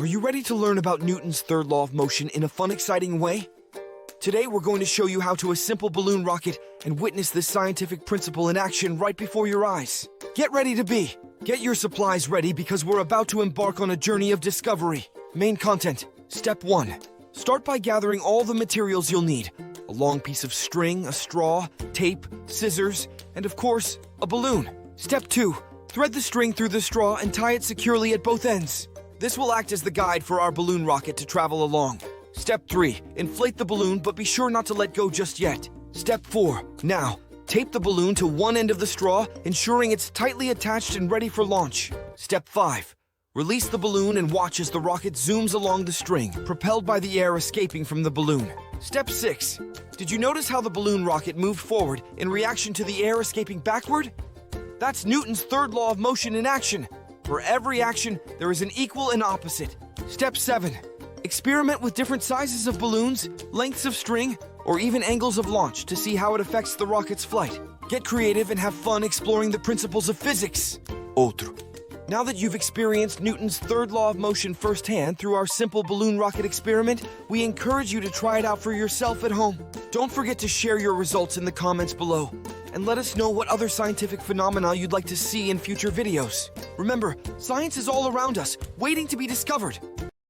Are you ready to learn about Newton's third law of motion in a fun, exciting way? Today we're going to show you how to assemble balloon rocket and witness this scientific principle in action right before your eyes. Get ready to be. Get your supplies ready because we're about to embark on a journey of discovery. Main content. Step 1. Start by gathering all the materials you'll need. A long piece of string, a straw, tape, scissors, and of course, a balloon. Step 2. Thread the string through the straw and tie it securely at both ends. This will act as the guide for our balloon rocket to travel along. Step 3. Inflate the balloon, but be sure not to let go just yet. Step 4. Now, tape the balloon to one end of the straw, ensuring it's tightly attached and ready for launch. Step 5. Release the balloon and watch as the rocket zooms along the string, propelled by the air escaping from the balloon. Step 6. Did you notice how the balloon rocket moved forward in reaction to the air escaping backward? That's Newton's third law of motion in action. For every action, there is an equal and opposite. Step 7. Experiment with different sizes of balloons, lengths of string, or even angles of launch to see how it affects the rocket's flight. Get creative and have fun exploring the principles of physics. Outro. Now that you've experienced Newton's third law of motion firsthand through our simple balloon rocket experiment, we encourage you to try it out for yourself at home. Don't forget to share your results in the comments below, and let us know what other scientific phenomena you'd like to see in future videos. Remember, science is all around us, waiting to be discovered.